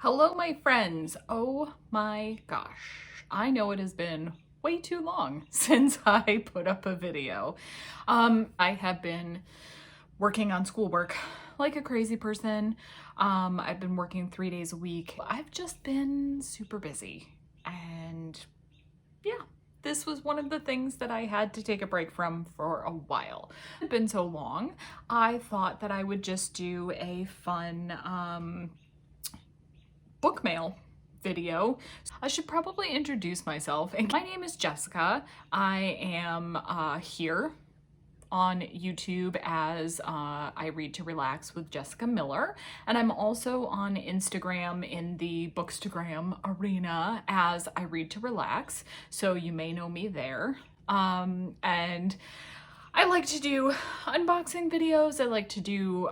Hello, my friends. Oh my gosh. I know it has been way too long since I put up a video. I have been working on schoolwork like a crazy person. I've been working 3 days a week. I've just been super busy, and yeah, this was one of the things that I had to take a break from for a while. It's been so long, I thought that I would just do a fun Bookmail video. I should probably introduce myself. And my name is Jessica. I am here on YouTube as I Read to Relax with Jessica Miller. And I'm also on Instagram in the Bookstagram arena as I Read to Relax. So you may know me there. And I like to do unboxing videos. I like to do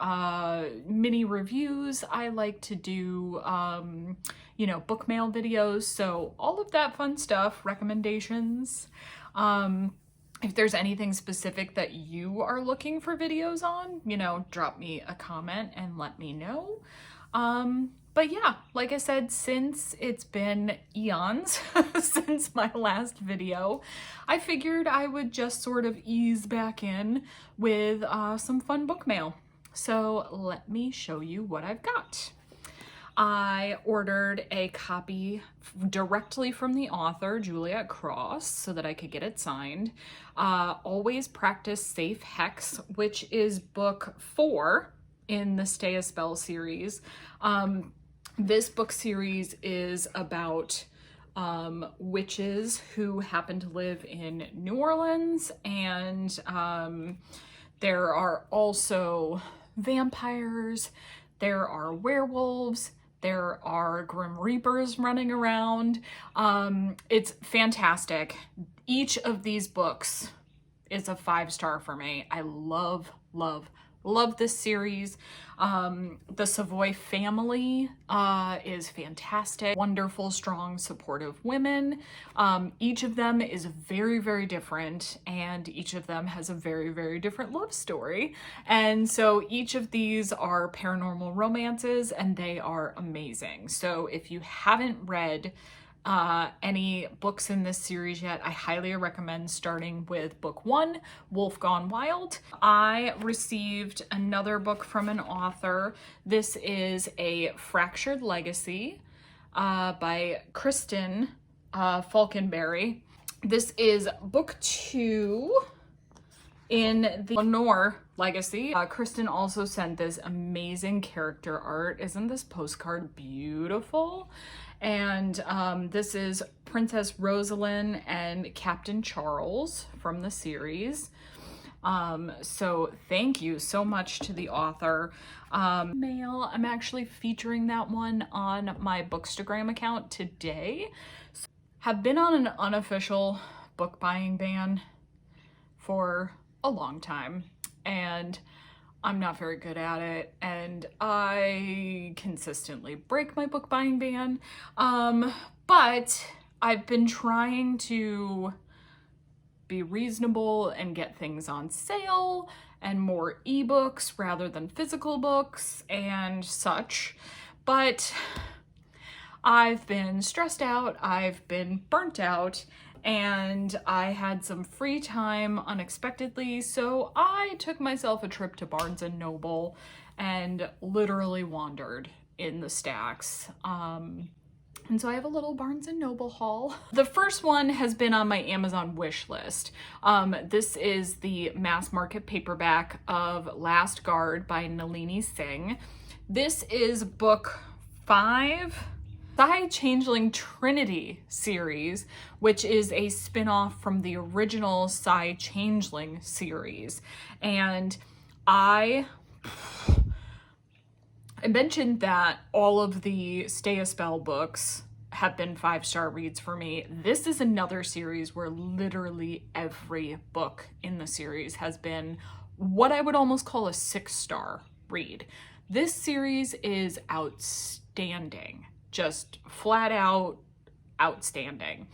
mini reviews. I like to do, Bookmail videos. So all of that fun stuff, recommendations. If there's anything specific that you are looking for videos on, drop me a comment and let me know. But yeah, like I said, since it's been eons since my last video, I figured I would just sort of ease back in with some fun book mail. So let me show you what I've got. I ordered a copy directly from the author, Juliet Cross, so that I could get it signed. Always Practice Safe Hex, which is book 4 in the Stay a Spell series. This book series is about witches who happen to live in New Orleans, and there are also vampires, there are werewolves, there are Grim Reapers running around. It's fantastic. Each of these books is a 5-star for me. I love this series. The Savoy family is fantastic. Wonderful, strong, supportive women. Each of them is very different, and each of them has a very different love story. And so each of these are paranormal romances, and they are amazing. So if you haven't read any books in this series yet, I highly recommend starting with book 1, Wolf Gone Wild. I received another book from an author. This is A Fractured Legacy by Kristen Falkenberry. This is book 2 in the Lenore Legacy. Kristen also sent this amazing character art. Isn't this postcard beautiful? And this is Princess Rosalind and Captain Charles from the series. So thank you so much to the author. Mail, I'm actually featuring that one on my Bookstagram account today. Have been on an unofficial book buying ban for a long time, and I'm not very good at it, and I consistently break my book buying ban. But I've been trying to be reasonable and get things on sale and more ebooks rather than physical books and such. But I've been stressed out, I've been burnt out, and I had some free time unexpectedly, so I took myself a trip to Barnes & Noble and literally wandered in the stacks. And so I have a little Barnes & Noble haul. The first one has been on my Amazon wish list. This is the mass market paperback of Last Guard by Nalini Singh. This is book 5. Psy Changeling Trinity series, which is a spin-off from the original Psy Changeling series. And I mentioned that all of the Stay a Spell books have been 5-star reads for me. This is another series where literally every book in the series has been what I would almost call a 6-star read. This series is outstanding. Just flat out outstanding.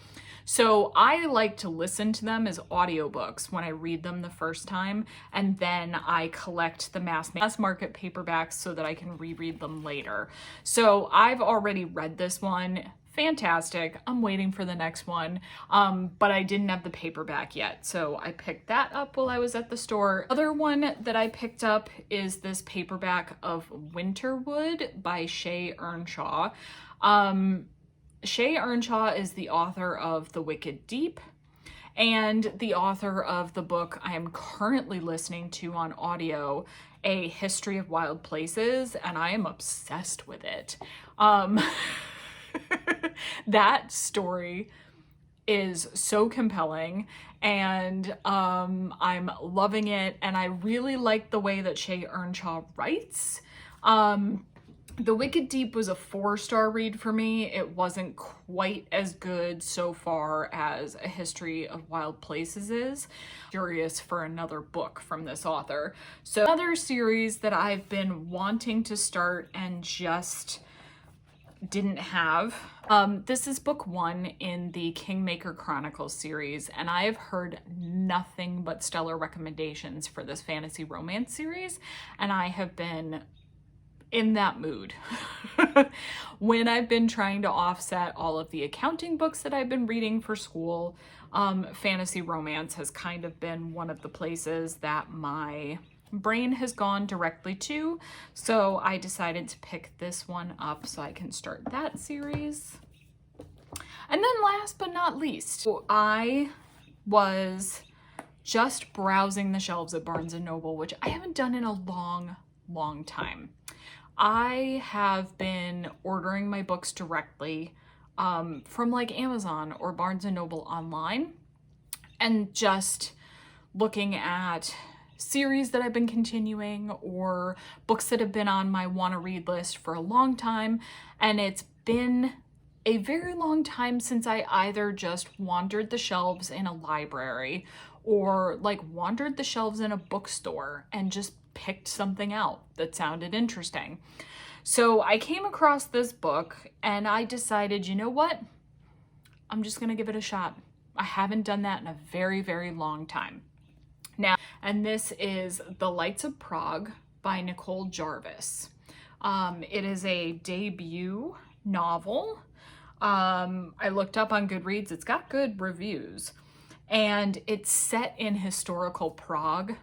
So I like to listen to them as audiobooks when I read them the first time, and then I collect the mass market paperbacks so that I can reread them later. So I've already read this one. Fantastic. I'm waiting for the next one, but I didn't have the paperback yet, so I picked that up while I was at the store. Other one that I picked up is this paperback of Winterwood by Shay Earnshaw. Shay Earnshaw is the author of The Wicked Deep and the author of the book I am currently listening to on audio, A History of Wild Places, and I am obsessed with it. That story is so compelling, and I'm loving it, and I really like the way that Shay Earnshaw writes. The Wicked Deep was a 4-star read for me. It wasn't quite as good so far as A History of Wild Places is. Curious for another book from this author. So another series that I've been wanting to start and just didn't have. This is book 1 in the Kingmaker Chronicles series, and I have heard nothing but stellar recommendations for this fantasy romance series, and I have been in that mood. When I've been trying to offset all of the accounting books that I've been reading for school, fantasy romance has kind of been one of the places that my brain has gone directly to. So I decided to pick this one up so I can start that series. And then last but not least, I was just browsing the shelves at Barnes & Noble, which I haven't done in a long time. I have been ordering my books directly from like Amazon or Barnes & Noble online, and just looking at series that I've been continuing or books that have been on my wanna read list for a long time. And it's been a very long time since I either just wandered the shelves in a library or like wandered the shelves in a bookstore and just picked something out that sounded interesting. So I came across this book and I decided, you know what? I'm just gonna give it a shot. I haven't done that in a very long time. Now, and this is The Lights of Prague by Nicole Jarvis. It is a debut novel. I looked up on Goodreads. It's got good reviews. And it's set in historical Prague,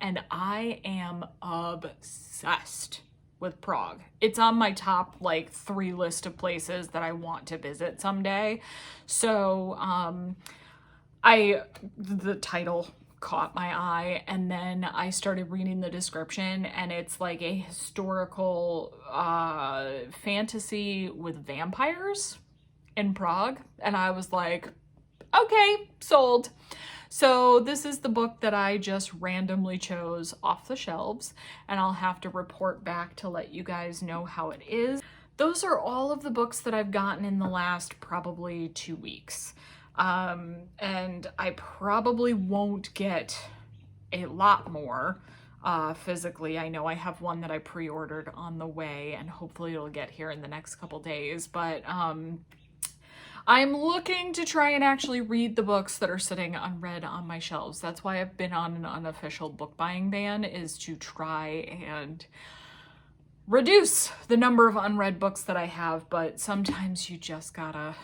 and I am obsessed with Prague. It's on my top like 3 list of places that I want to visit someday. So the title caught my eye, and then I started reading the description, and it's like a historical fantasy with vampires in Prague, and I was like, okay, sold. So this is the book that I just randomly chose off the shelves, and I'll have to report back to let you guys know how it is. Those are all of the books that I've gotten in the last probably 2 weeks. And I probably won't get a lot more physically. I know I have one that I pre-ordered on the way, and hopefully it'll get here in the next couple days, but I'm looking to try and actually read the books that are sitting unread on my shelves. That's why I've been on an unofficial book buying ban, is to try and reduce the number of unread books that I have, but sometimes you just gotta...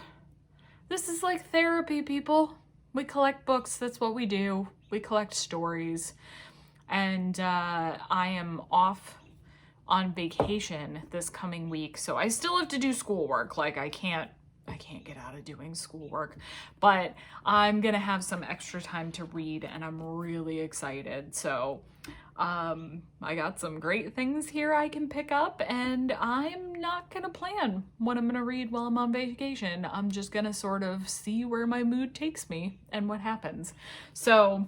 This is like therapy, people. We collect books, that's what we do. We collect stories. And I am off on vacation this coming week, so I still have to do schoolwork. Like I can't get out of doing schoolwork, but I'm gonna have some extra time to read, and I'm really excited. So I got some great things here I can pick up, and I'm not gonna plan what I'm gonna read while I'm on vacation. I'm just gonna sort of see where my mood takes me and what happens. So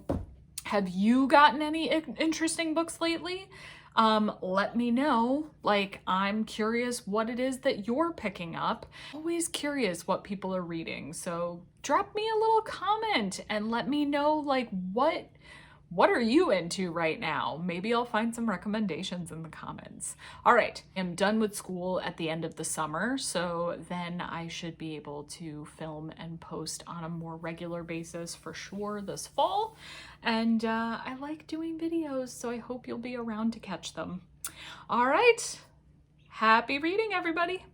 have you gotten any interesting books lately? Let me know. Like, I'm curious what it is that you're picking up. Always curious what people are reading. So drop me a little comment and let me know like what What are you into right now? Maybe I'll find some recommendations in the comments. All right, I'm done with school at the end of the summer, so then I should be able to film and post on a more regular basis for sure this fall. And I like doing videos, so I hope you'll be around to catch them. All right, happy reading, everybody.